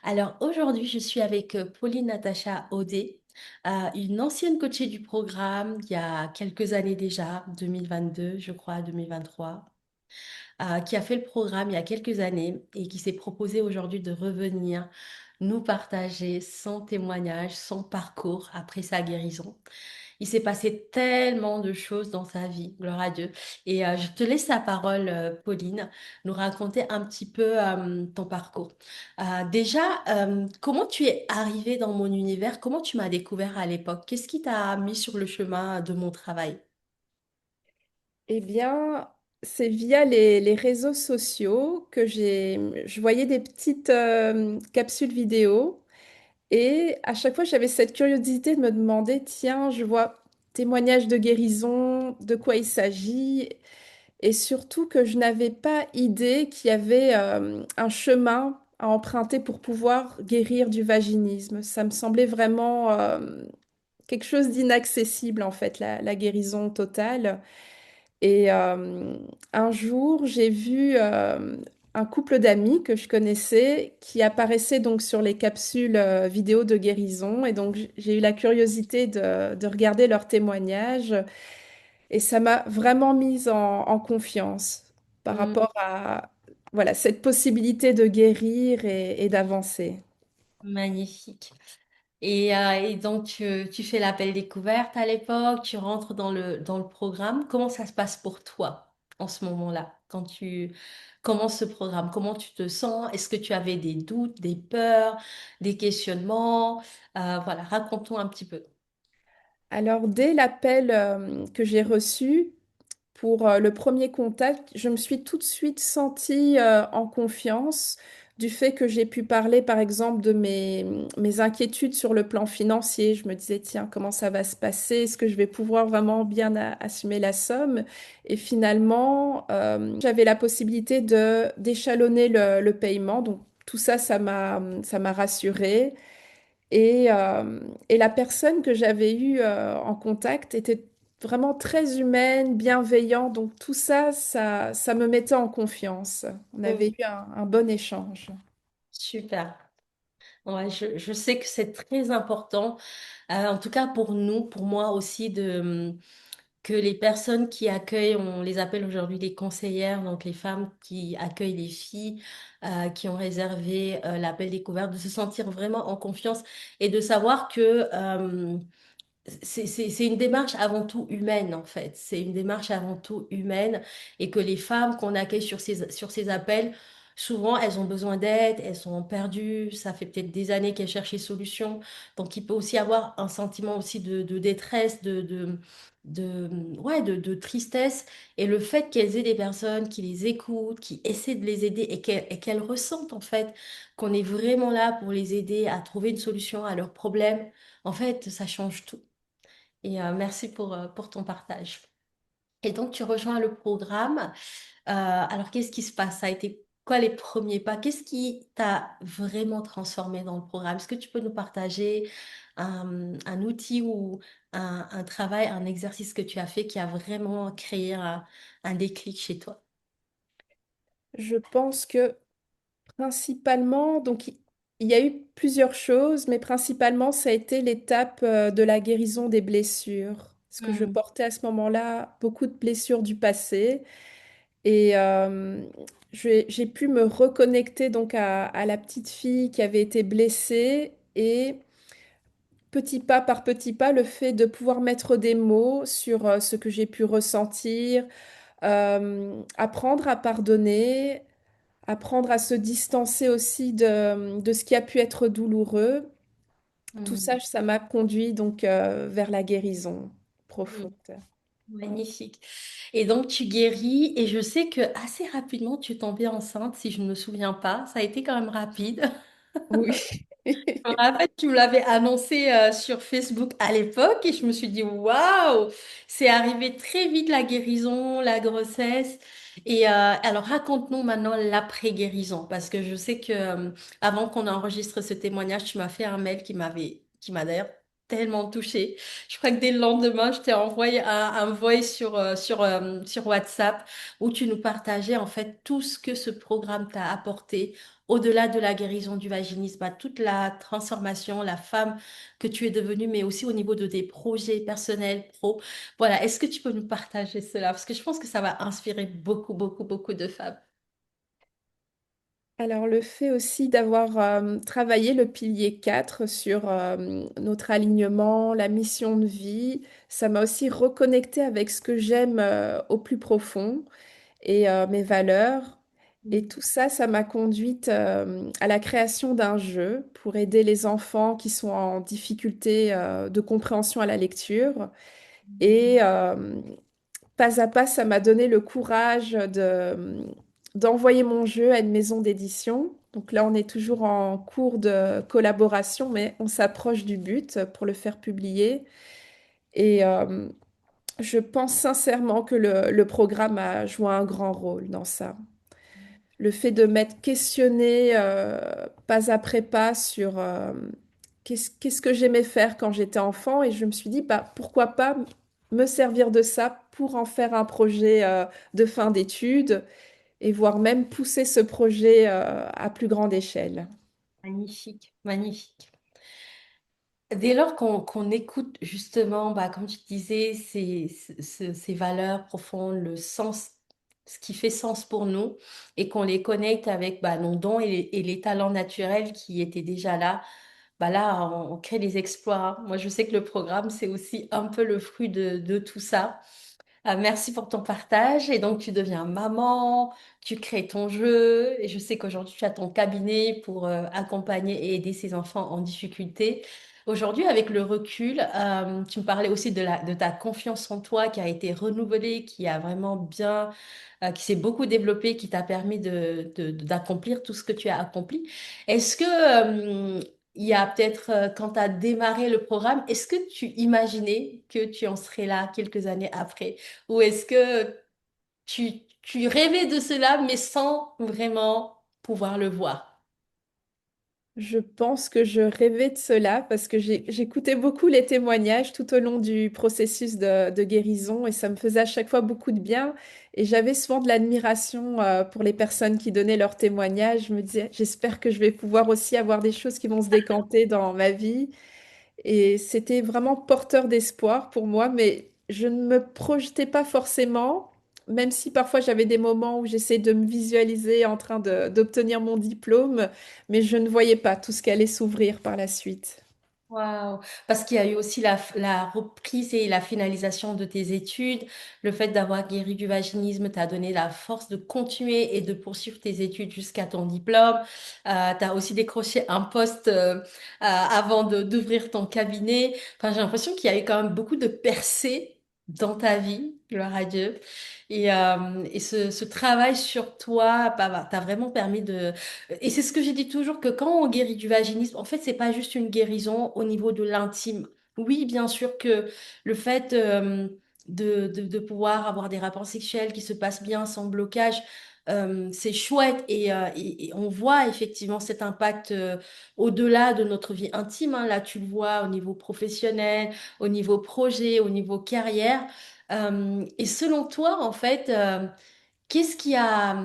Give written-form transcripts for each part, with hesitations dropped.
Alors aujourd'hui, je suis avec Pauline Natacha Audet, une ancienne coachée du programme il y a quelques années déjà, 2022, je crois, 2023, qui a fait le programme il y a quelques années et qui s'est proposée aujourd'hui de revenir nous partager son témoignage, son parcours après sa guérison. Il s'est passé tellement de choses dans sa vie, gloire à Dieu. Et je te laisse la parole, Pauline, nous raconter un petit peu ton parcours. Déjà, comment tu es arrivée dans mon univers? Comment tu m'as découvert à l'époque? Qu'est-ce qui t'a mis sur le chemin de mon travail? Eh bien, c'est via les réseaux sociaux que je voyais des petites capsules vidéo et à chaque fois j'avais cette curiosité de me demander, tiens, je vois témoignage de guérison, de quoi il s'agit et surtout que je n'avais pas idée qu'il y avait un chemin à emprunter pour pouvoir guérir du vaginisme. Ça me semblait vraiment quelque chose d'inaccessible en fait, la guérison totale. Et un jour, j'ai vu un couple d'amis que je connaissais qui apparaissait donc sur les capsules vidéo de guérison. Et donc, j'ai eu la curiosité de regarder leurs témoignages. Et ça m'a vraiment mise en confiance par Hmm, rapport à voilà, cette possibilité de guérir et d'avancer. magnifique. Et donc, tu fais l'appel découverte à l'époque, tu rentres dans le programme. Comment ça se passe pour toi en ce moment-là, quand tu commences ce programme? Comment tu te sens? Est-ce que tu avais des doutes, des peurs, des questionnements? Voilà, raconte-nous un petit peu. Alors, dès l'appel que j'ai reçu, pour le premier contact, je me suis tout de suite sentie en confiance du fait que j'ai pu parler, par exemple, de mes inquiétudes sur le plan financier. Je me disais, tiens, comment ça va se passer? Est-ce que je vais pouvoir vraiment bien assumer la somme? Et finalement, j'avais la possibilité de d'échelonner le paiement. Donc, tout ça, ça m'a rassurée. Et la personne que j'avais eue en contact était vraiment très humaine, bienveillante. Donc tout ça, ça me mettait en confiance. On avait Mm. eu un bon échange. Super. Ouais, je sais que c'est très important, en tout cas pour nous, pour moi aussi, que les personnes qui accueillent, on les appelle aujourd'hui les conseillères, donc les femmes qui accueillent les filles, qui ont réservé l'appel découverte, de se sentir vraiment en confiance et de savoir que c'est une démarche avant tout humaine, en fait. C'est une démarche avant tout humaine et que les femmes qu'on accueille sur ces appels, souvent, elles ont besoin d'aide, elles sont perdues, ça fait peut-être des années qu'elles cherchent des solutions. Donc, il peut aussi avoir un sentiment aussi de détresse, ouais, de tristesse. Et le fait qu'elles aient des personnes qui les écoutent, qui essaient de les aider et qu'elles ressentent, en fait, qu'on est vraiment là pour les aider à trouver une solution à leurs problèmes, en fait, ça change tout. Et merci pour ton partage. Et donc, tu rejoins le programme. Alors, qu'est-ce qui se passe? Ça a été quoi les premiers pas? Qu'est-ce qui t'a vraiment transformé dans le programme? Est-ce que tu peux nous partager un outil ou un travail, un exercice que tu as fait qui a vraiment créé un déclic chez toi? Je pense que principalement, donc il y a eu plusieurs choses, mais principalement, ça a été l'étape de la guérison des blessures. Parce que je Hmm. portais à ce moment-là beaucoup de blessures du passé. Et j'ai pu me reconnecter donc à la petite fille qui avait été blessée et petit pas par petit pas, le fait de pouvoir mettre des mots sur ce que j'ai pu ressentir, apprendre à pardonner, apprendre à se distancer aussi de ce qui a pu être douloureux. Tout Hmm. ça, ça m'a conduit donc vers la guérison Hmm. profonde. Magnifique. Et donc, tu guéris, et je sais que assez rapidement, tu es tombée enceinte, si je ne me souviens pas. Ça a été quand même rapide. Oui. Je me rappelle, tu me l'avais annoncé sur Facebook à l'époque et je me suis dit, waouh, c'est arrivé très vite la guérison, la grossesse. Et alors, raconte-nous maintenant l'après-guérison parce que je sais que avant qu'on enregistre ce témoignage, tu m'as fait un mail qui m'a d'ailleurs tellement touchée. Je crois que dès le lendemain, je t'ai envoyé un voice sur WhatsApp où tu nous partageais en fait tout ce que ce programme t'a apporté au-delà de la guérison du vaginisme, à toute la transformation, la femme que tu es devenue, mais aussi au niveau de tes projets personnels, pro. Voilà, est-ce que tu peux nous partager cela? Parce que je pense que ça va inspirer beaucoup, beaucoup, beaucoup de femmes. Alors, le fait aussi d'avoir travaillé le pilier 4 sur notre alignement, la mission de vie, ça m'a aussi reconnecté avec ce que j'aime au plus profond et mes valeurs. Et tout ça, ça m'a conduite à la création d'un jeu pour aider les enfants qui sont en difficulté de compréhension à la lecture. Et pas à pas, ça m'a donné le courage d'envoyer mon jeu à une maison d'édition. Donc là, on est toujours en cours de collaboration, mais on s'approche du but pour le faire publier. Et je pense sincèrement que le programme a joué un grand rôle dans ça. Le fait de m'être questionnée pas après pas sur qu'est-ce que j'aimais faire quand j'étais enfant, et je me suis dit, bah, pourquoi pas me servir de ça pour en faire un projet de fin d'études et voire même pousser ce projet à plus grande échelle. Magnifique, magnifique. Dès lors qu'on écoute justement, bah, comme tu disais, ces valeurs profondes, le sens, ce qui fait sens pour nous, et qu'on les connecte avec bah, nos dons et les talents naturels qui étaient déjà là, bah là, on crée des exploits, hein. Moi, je sais que le programme, c'est aussi un peu le fruit de tout ça. Merci pour ton partage. Et donc, tu deviens maman, tu crées ton jeu. Et je sais qu'aujourd'hui, tu as ton cabinet pour accompagner et aider ces enfants en difficulté. Aujourd'hui, avec le recul, tu me parlais aussi de ta confiance en toi qui a été renouvelée, qui a vraiment bien, qui s'est beaucoup développée, qui t'a permis d'accomplir tout ce que tu as accompli. Est-ce que, il y a peut-être, quand tu as démarré le programme, est-ce que tu imaginais que tu en serais là quelques années après? Ou est-ce que tu rêvais de cela, mais sans vraiment pouvoir le voir? Je pense que je rêvais de cela parce que j'écoutais beaucoup les témoignages tout au long du processus de guérison, et ça me faisait à chaque fois beaucoup de bien. Et j'avais souvent de l'admiration pour les personnes qui donnaient leurs témoignages. Je me disais, j'espère que je vais pouvoir aussi avoir des choses qui vont se décanter dans ma vie. Et c'était vraiment porteur d'espoir pour moi, mais je ne me projetais pas forcément, même si parfois j'avais des moments où j'essayais de me visualiser en train d'obtenir mon diplôme, mais je ne voyais pas tout ce qui allait s'ouvrir par la suite. Waouh! Parce qu'il y a eu aussi la reprise et la finalisation de tes études. Le fait d'avoir guéri du vaginisme t'a donné la force de continuer et de poursuivre tes études jusqu'à ton diplôme. Tu as aussi décroché un poste avant d'ouvrir ton cabinet. Enfin, j'ai l'impression qu'il y a eu quand même beaucoup de percées dans ta vie, gloire à Dieu. Et ce travail sur toi, bah, t'a vraiment permis de... Et c'est ce que j'ai dit toujours, que quand on guérit du vaginisme, en fait, c'est pas juste une guérison au niveau de l'intime. Oui, bien sûr que le fait de pouvoir avoir des rapports sexuels qui se passent bien, sans blocage, c'est chouette. Et on voit effectivement cet impact au-delà de notre vie intime, hein. Là, tu le vois au niveau professionnel, au niveau projet, au niveau carrière. Et selon toi, en fait, qu'est-ce qui a...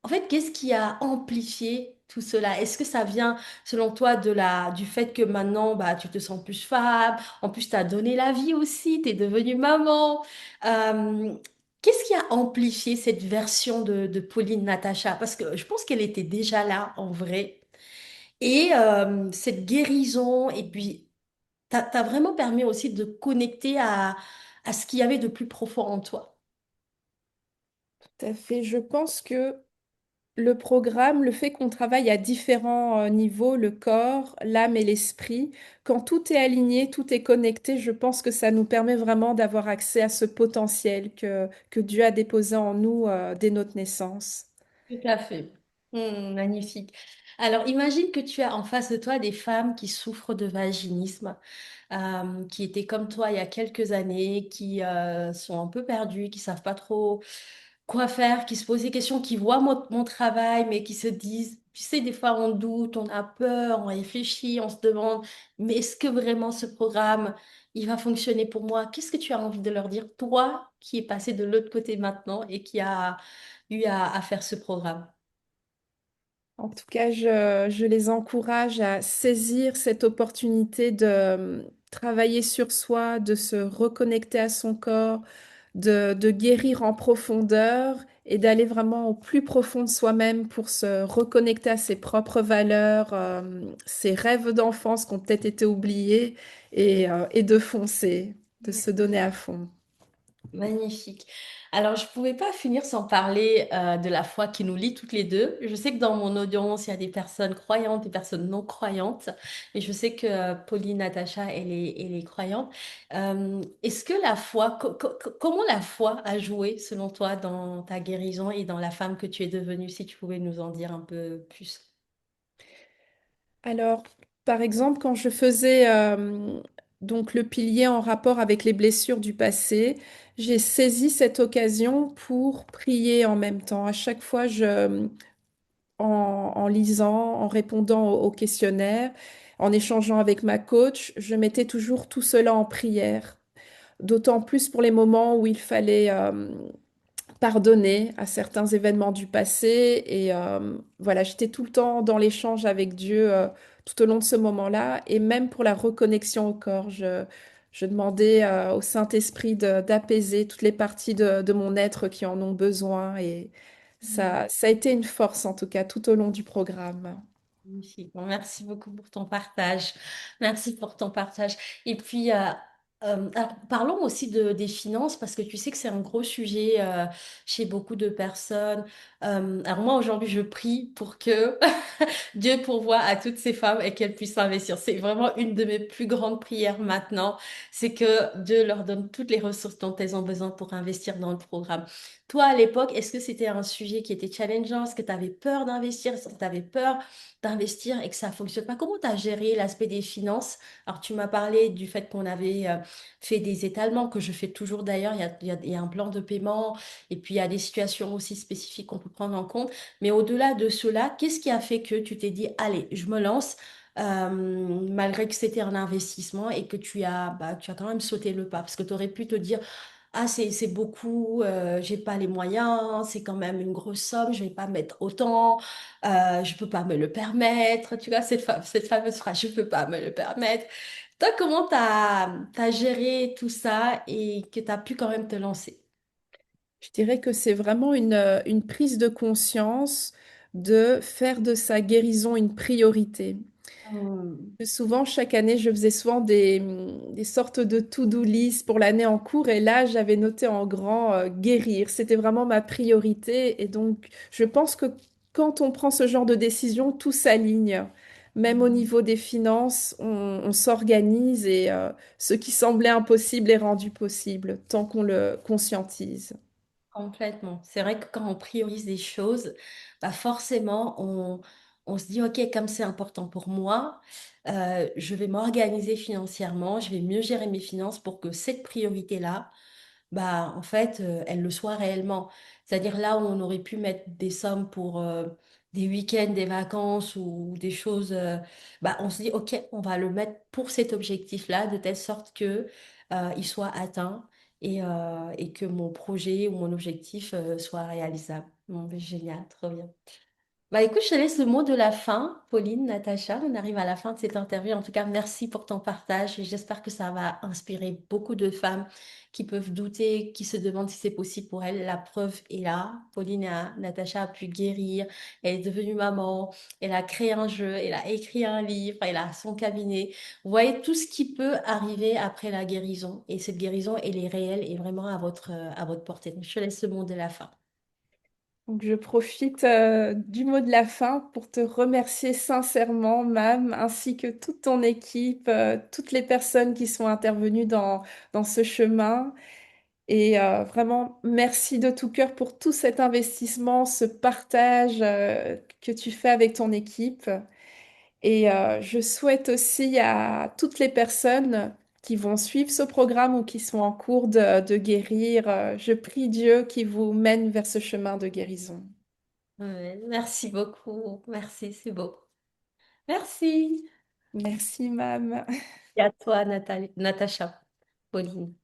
En fait, qu'est-ce qui a amplifié tout cela? Est-ce que ça vient, selon toi, du fait que maintenant, bah, tu te sens plus femme, en plus, tu as donné la vie aussi, tu es devenue maman. Euh, Qu'est-ce qui a amplifié cette version de Pauline Natacha? Parce que je pense qu'elle était déjà là, en vrai. Et cette guérison, et puis, t'as vraiment permis aussi de connecter à ce qu'il y avait de plus profond en toi. Tout à fait. Je pense que le programme, le fait qu'on travaille à différents niveaux, le corps, l'âme et l'esprit, quand tout est aligné, tout est connecté, je pense que ça nous permet vraiment d'avoir accès à ce potentiel que Dieu a déposé en nous dès notre naissance. Tout à fait. Magnifique. Alors, imagine que tu as en face de toi des femmes qui souffrent de vaginisme, qui étaient comme toi il y a quelques années, qui sont un peu perdues, qui savent pas trop quoi faire, qui se posent des questions, qui voient mon travail, mais qui se disent, tu sais, des fois on doute, on a peur, on réfléchit, on se demande, mais est-ce que vraiment ce programme, il va fonctionner pour moi? Qu'est-ce que tu as envie de leur dire, toi, qui es passé de l'autre côté maintenant et qui a eu à faire ce programme? En tout cas, je les encourage à saisir cette opportunité de travailler sur soi, de se reconnecter à son corps, de guérir en profondeur et d'aller vraiment au plus profond de soi-même pour se reconnecter à ses propres valeurs, ses rêves d'enfance qui ont peut-être été oubliés et de foncer, de se donner à fond. Magnifique. Alors, je ne pouvais pas finir sans parler de la foi qui nous lie toutes les deux. Je sais que dans mon audience, il y a des personnes croyantes, des personnes non croyantes. Et je sais que Pauline, Natacha, elle est croyante. Est-ce que la foi, comment la foi a joué, selon toi, dans ta guérison et dans la femme que tu es devenue, si tu pouvais nous en dire un peu plus? Alors, par exemple, quand je faisais donc le pilier en rapport avec les blessures du passé, j'ai saisi cette occasion pour prier en même temps. À chaque fois, en lisant, en répondant au questionnaire, en échangeant avec ma coach, je mettais toujours tout cela en prière. D'autant plus pour les moments où il fallait pardonner à certains événements du passé. Et voilà, j'étais tout le temps dans l'échange avec Dieu tout au long de ce moment-là. Et même pour la reconnexion au corps, je demandais au Saint-Esprit d'apaiser toutes les parties de mon être qui en ont besoin. Et ça a été une force, en tout cas, tout au long du programme. Magnifique. Bon, merci beaucoup pour ton partage. Merci pour ton partage. Et puis, alors, parlons aussi des finances parce que tu sais que c'est un gros sujet chez beaucoup de personnes. Alors moi, aujourd'hui, je prie pour que Dieu pourvoie à toutes ces femmes et qu'elles puissent investir. C'est vraiment une de mes plus grandes prières maintenant. C'est que Dieu leur donne toutes les ressources dont elles ont besoin pour investir dans le programme. Toi, à l'époque, est-ce que c'était un sujet qui était challengeant? Est-ce que tu avais peur d'investir? Est-ce que tu avais peur d'investir et que ça fonctionne pas? Comment tu as géré l'aspect des finances? Alors, tu m'as parlé du fait qu'on avait fait des étalements, que je fais toujours d'ailleurs. Il y a un plan de paiement et puis il y a des situations aussi spécifiques qu'on peut prendre en compte. Mais au-delà de cela, qu'est-ce qui a fait que tu t'es dit, allez, je me lance, malgré que c'était un investissement et que tu as quand même sauté le pas? Parce que tu aurais pu te dire, ah, c'est beaucoup, j'ai pas les moyens, c'est quand même une grosse somme, je vais pas mettre autant, je peux pas me le permettre. Tu vois, cette fameuse phrase, je peux pas me le permettre. Toi, comment t'as géré tout ça et que tu as pu quand même te lancer? Je dirais que c'est vraiment une prise de conscience de faire de sa guérison une priorité. Hmm. Souvent, chaque année, je faisais souvent des sortes de to-do list pour l'année en cours et là, j'avais noté en grand guérir. C'était vraiment ma priorité et donc, je pense que quand on prend ce genre de décision, tout s'aligne. Même au niveau des finances, on s'organise et ce qui semblait impossible est rendu possible tant qu'on le conscientise. Complètement. C'est vrai que quand on priorise des choses, bah forcément, on se dit, OK, comme c'est important pour moi, je vais m'organiser financièrement, je vais mieux gérer mes finances pour que cette priorité-là, bah, en fait, elle le soit réellement. C'est-à-dire là où on aurait pu mettre des sommes pour des week-ends, des vacances ou des choses, bah, on se dit, OK, on va le mettre pour cet objectif-là, de telle sorte que il soit atteint et que mon projet ou mon objectif soit réalisable. Bon, ben, génial, trop bien. Bah écoute, je te laisse le mot de la fin, Pauline, Natacha. On arrive à la fin de cette interview. En tout cas, merci pour ton partage et j'espère que ça va inspirer beaucoup de femmes qui peuvent douter, qui se demandent si c'est possible pour elles. La preuve est là. Natacha a pu guérir. Elle est devenue maman. Elle a créé un jeu. Elle a écrit un livre. Elle a son cabinet. Vous voyez tout ce qui peut arriver après la guérison. Et cette guérison, elle est réelle et vraiment à votre portée. Donc, je te laisse le mot de la fin. Donc, je profite du mot de la fin pour te remercier sincèrement, Mam, ainsi que toute ton équipe, toutes les personnes qui sont intervenues dans ce chemin. Et vraiment, merci de tout cœur pour tout cet investissement, ce partage que tu fais avec ton équipe. Et je souhaite aussi à toutes les personnes qui vont suivre ce programme ou qui sont en cours de guérir, je prie Dieu qui vous mène vers ce chemin de guérison. Ouais, merci beaucoup. Merci, c'est beau. Merci. Merci, Mam. Et à toi, Nathalie, Natacha, Pauline.